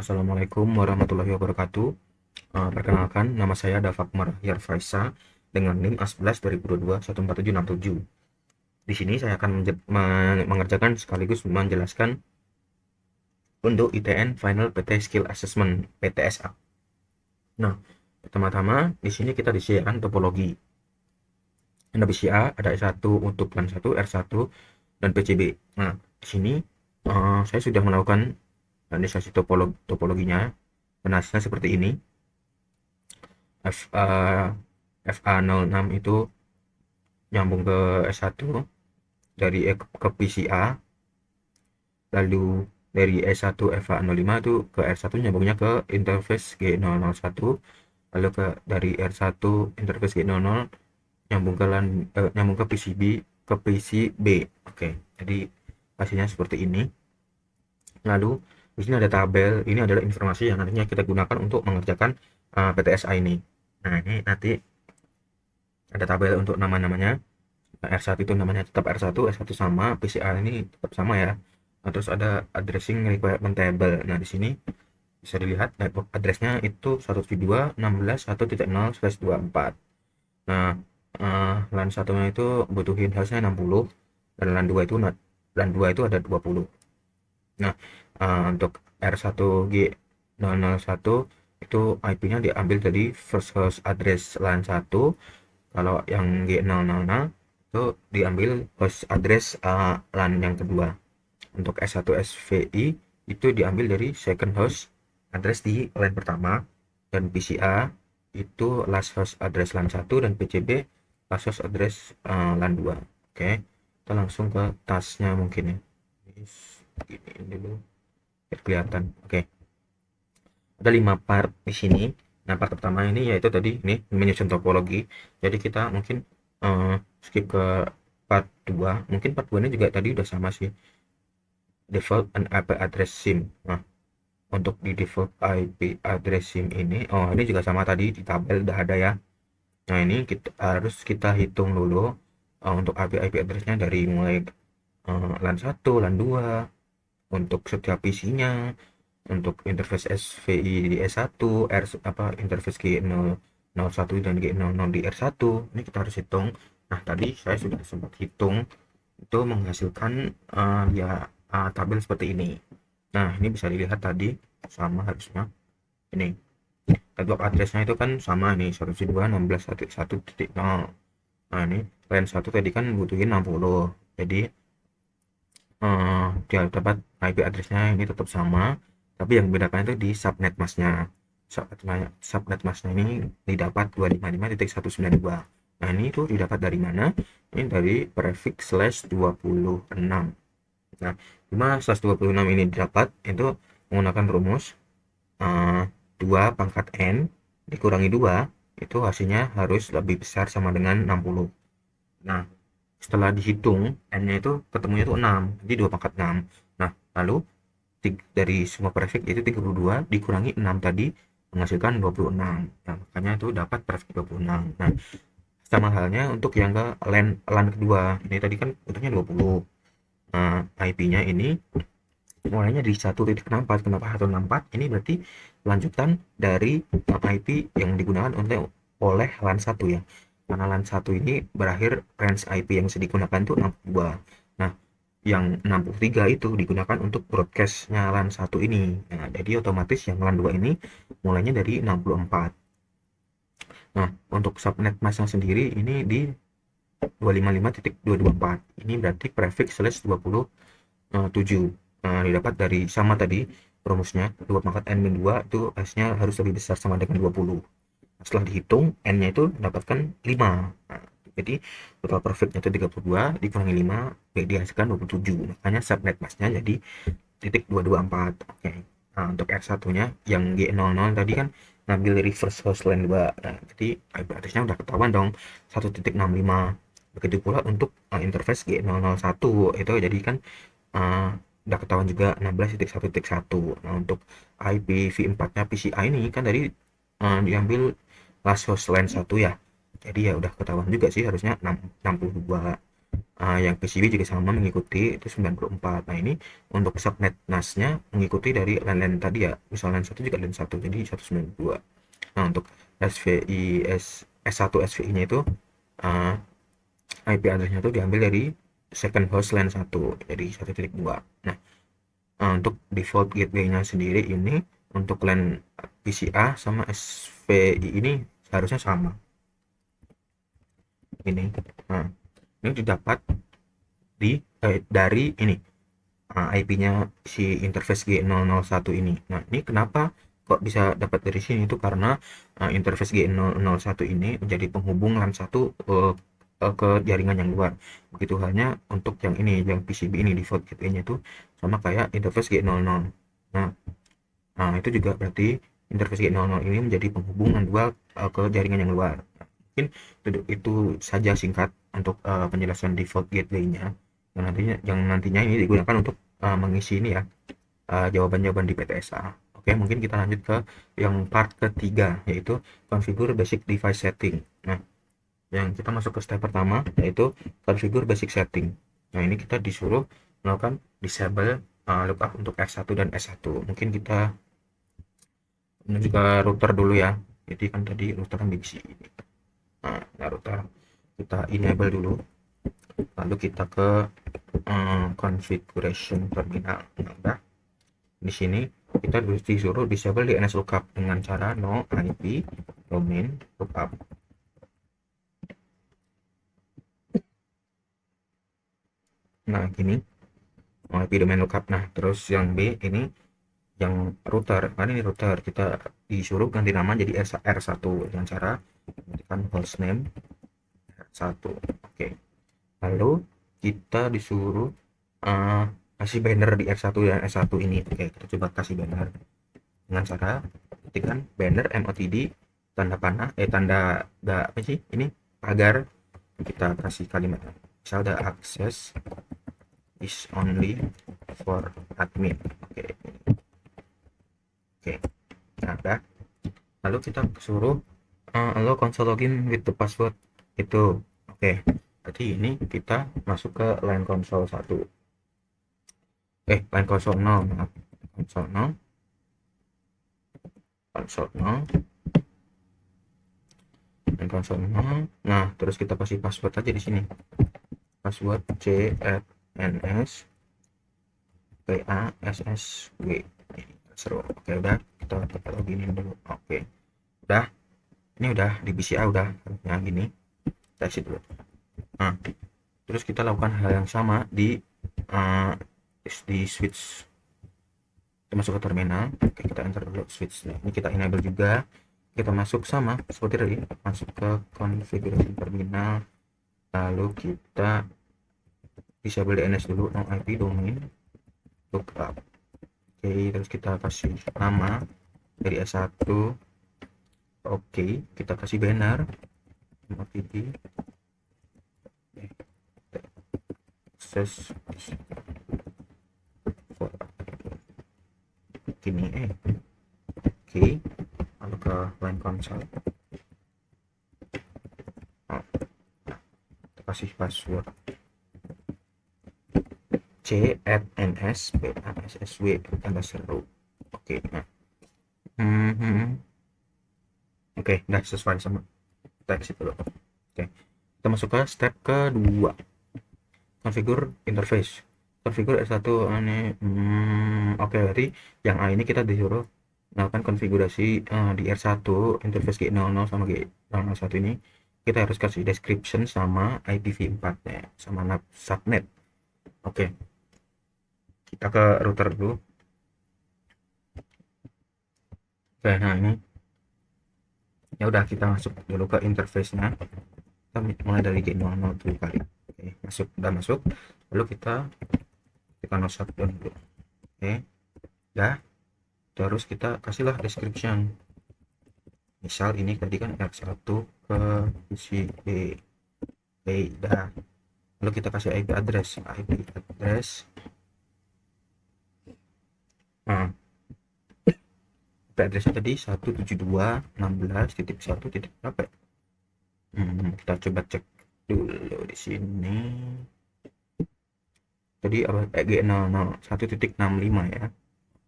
Assalamualaikum warahmatullahi wabarakatuh. Perkenalkan, nama saya Dafakmar Yarfaisa dengan NIM A11 2022 14767. Di sini saya akan mengerjakan sekaligus menjelaskan untuk ITN Final PT Skill Assessment PTSA. Nah, pertama-tama di sini kita disediakan topologi. Ada BCA, ada S1 untuk plan 1, R1, dan PCB. Nah, di sini saya sudah melakukan analisa topologinya dan hasilnya seperti ini. FA06 itu nyambung ke S1 dari ke PCA, lalu dari S1 FA05 itu ke R1 nyambungnya ke interface G001, lalu dari R1 interface G00 nyambung ke PCB. Oke, jadi hasilnya seperti ini. Lalu di sini ada tabel, ini adalah informasi yang nantinya kita gunakan untuk mengerjakan PTSA ini. Nah, ini nanti ada tabel untuk nama-namanya. R1 itu namanya tetap R1, S1 sama, PCR ini tetap sama ya. Nah, terus ada addressing requirement table. Nah, di sini bisa dilihat network addressnya itu 172.16.1.0/24. Nah, LAN satunya itu butuhin harusnya 60 dan LAN 2 itu ada 20. Nah, untuk R1G001 itu IP-nya diambil dari first host address LAN 1. Kalau yang G000 itu diambil host address LAN yang kedua. Untuk S1 SVI itu diambil dari second host address di LAN pertama, dan PCA itu last host address LAN 1, dan PCB last host address LAN 2. Oke, kita langsung ke tasnya mungkin ya. Ini dulu biar kelihatan. Oke, ada 5 part di sini. Nah, part pertama ini yaitu tadi ini menyusun topologi. Jadi kita mungkin skip ke part 2. Mungkin part 2 ini juga tadi udah sama sih. Default and IP address SIM. Nah, untuk di default IP address SIM ini, ini juga sama tadi di tabel udah ada ya. Nah, ini kita hitung dulu untuk IP addressnya dari mulai LAN 1, LAN 2, untuk setiap PC-nya, untuk interface SVI di S1, interface G001 dan G00 di R1. Ini kita harus hitung. Nah, tadi saya sudah sempat hitung itu menghasilkan tabel seperti ini. Nah, ini bisa dilihat tadi sama harusnya. Ini network address-nya itu kan sama nih, 192.16.1.0. Nah, ini LAN 1 tadi kan butuhin 60. Jadi dia dapat IP address-nya ini tetap sama, tapi yang membedakan itu di subnet mask-nya. Subnet mask-nya ini didapat 255.192. Nah, ini tuh didapat dari mana? Ini dari prefix /26. Nah, 5/26 ini didapat itu menggunakan rumus 2 pangkat N dikurangi 2, itu hasilnya harus lebih besar sama dengan 60. Nah, setelah dihitung N-nya itu ketemunya itu 6, jadi 2 pangkat 6. Nah, lalu dari semua prefix itu 32 dikurangi 6 tadi menghasilkan 26. Nah, makanya itu dapat prefix 26. Nah, sama halnya untuk yang ke LAN kedua. Ini tadi kan butuhnya 20. Nah, IP-nya ini mulainya dari 1.64. Kenapa 164? Ini berarti lanjutan dari IP yang digunakan oleh LAN 1 ya. Karena LAN 1 ini berakhir range IP yang bisa digunakan itu 62. Nah, yang 63 itu digunakan untuk broadcast-nya LAN 1 ini. Nah, jadi otomatis yang LAN 2 ini mulainya dari 64. Nah, untuk subnet mask sendiri ini di 255.224. Ini berarti prefix /27. Nah, didapat dari sama tadi rumusnya 2 pangkat N-2 itu hasilnya harus lebih besar sama dengan 20. Nah, setelah dihitung N-nya itu mendapatkan 5. Nah, jadi total perfectnya itu 32 dikurangi 5 dihasilkan 27. Makanya subnet masknya jadi titik 224. Oke. Nah, untuk R1 nya yang G00 tadi kan ngambil reverse host LAN 2. Nah, jadi IP address-nya udah ketahuan dong 1.65. Begitu pula untuk interface G001 itu jadi kan udah ketahuan juga 16.1.1. Nah, untuk IP v4-nya PCI ini kan tadi diambil last host LAN 1 ya. Jadi ya udah ketahuan juga sih harusnya 62. Yang PCB juga sama mengikuti itu 94. Nah ini untuk subnet NAS-nya mengikuti dari LAN tadi ya, misal LAN 1 juga LAN 1, jadi 192. Nah untuk SVI S1 SVI-nya itu uh, IP address-nya itu diambil dari second host LAN 1, jadi 1.2. Nah, untuk default gateway-nya sendiri ini untuk LAN PCA sama SVI ini seharusnya sama. Ini. Nah, ini didapat dari ini IP-nya si interface G001 ini. Nah, ini kenapa kok bisa dapat dari sini? Itu karena interface G001 ini menjadi penghubung LAN 1 ke jaringan yang luar. Begitu halnya untuk yang ini, yang PCB ini default gateway-nya itu sama kayak interface G00. Nah, itu juga berarti interface G00 ini menjadi penghubungan dual ke jaringan yang luar. Mungkin itu saja singkat untuk penjelasan default gateway-nya yang nantinya ini digunakan untuk mengisi ini ya, jawaban-jawaban di PTSA. Oke, mungkin kita lanjut ke yang part ketiga, yaitu configure basic device setting. Nah, yang kita masuk ke step pertama yaitu configure basic setting. Nah, ini kita disuruh melakukan disable lookup untuk R1 dan S1. Mungkin kita menuju ke router dulu ya. Jadi kan tadi router kan di sini. Nah, router kita enable dulu. Lalu kita ke configuration terminal. Nah, di sini kita disuruh disable DNS lookup dengan cara no IP domain lookup. Nah, gini IP domain lookup. Nah, terus yang B ini yang router. Kan ini router, kita disuruh ganti nama jadi R1 dengan cara menggantikan hostname R1. Oke. Lalu kita disuruh kasih banner di R1 dan S1 ini. Oke, kita coba kasih banner dengan cara ketikkan banner MOTD tanda panah tanda enggak apa sih ini pagar. Kita kasih kalimat misal the access is only for admin. Oke, nah udah. Lalu kita suruh allow console login with the password itu. Oke, berarti ini kita masuk ke line console 1, line console 0, maaf, console 0, console 0, line console 0. Nah, terus kita kasih password aja di sini, password CFNS PASSW. Seru. Oke, udah, kita login dulu. Oke, udah, ini udah di BCA udah ya gini, kita exit dulu. Nah, terus kita lakukan hal yang sama di switch. Kita masuk ke terminal. Oke, kita enter dulu switch. Nah, ini kita enable juga. Kita masuk sama seperti tadi, masuk ke configuration terminal. Lalu kita disable DNS dulu, no IP domain lookup. Oke, terus kita kasih nama dari S1. Oke, kita kasih banner MOTD access gini oke, lalu ke line console. Kita kasih password CFNS PASSW tanda seru. Oke, nah oke, udah sesuai sama teks itu loh. Oke, kita masuk ke step kedua, configure interface. Configure S1 ini oke, berarti yang A ini kita disuruh melakukan konfigurasi di R1 interface G00 sama G001 ini. Kita harus kasih description sama IPv4 ya, sama subnet. Oke, kita ke router dulu. Oke, nah ini ya udah, kita masuk dulu ke interface-nya. Kita mulai dari G00 dulu kali. Oke, masuk, udah masuk. Lalu kita no shutdown dulu. Oke, udah. Terus kita kasihlah description. Misal ini tadi kan R1 ke isi B. Oke, udah. Lalu kita kasih IP address. Nah, IP addressnya tadi 172.16.1. berapa ya? Kita coba cek dulu di sini. Tadi apa G001.65 ya.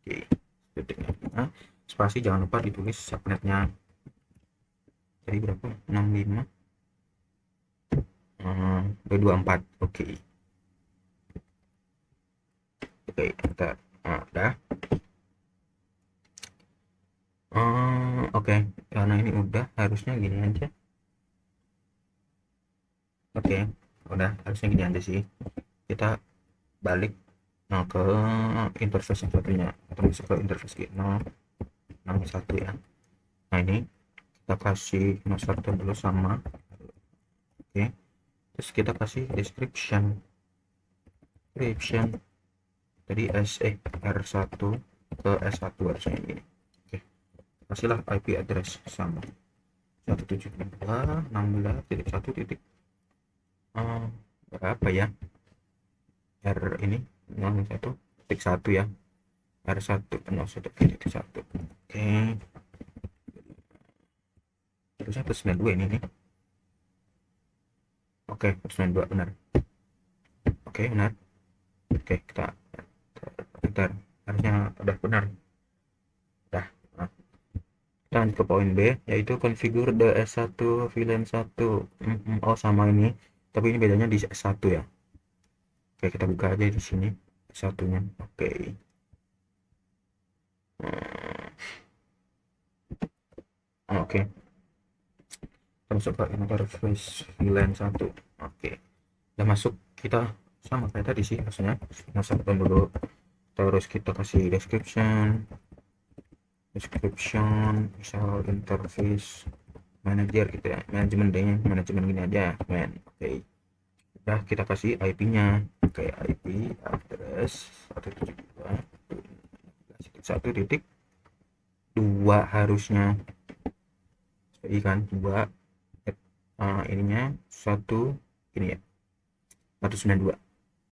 Oke, 1.65 spasi jangan lupa ditulis subnetnya. Tadi berapa? 65 224. Oke. Oke, kita udah. Oke, karena ini udah harusnya gini aja. Oke, udah harusnya gini aja sih. Kita balik ke interface yang satunya, atau masuk ke interface G061 ya. Nah ini kita kasih satu dulu sama. Oke, terus kita kasih description tadi R1 ke S1 harusnya ini. Oke, kasihlah IP address sama 172.16.1 titik berapa ya, R ini 01.1 ya, R1 01.1. Oke, terusnya plus 92 ini nih. Oke, plus 92 benar. Oke, benar. Oke, kita enter, harusnya udah benar. Udah. Nah, kita lanjut ke poin B, yaitu configure the S1 VLAN 1. Oh, sama ini, tapi ini bedanya di S1 ya. Oke, kita buka aja di sini satunya. Oke. Oke. Kita masuk ke interface VLAN 1. Oke. Udah masuk, kita sama kayak tadi sih maksudnya. Masuk dulu. Terus kita kasih description misal interface manager gitu ya, manajemen gini aja men. Oke, udah kita kasih IP nya kayak IP address 172 harusnya kan 2 ininya 1 ini ya 192.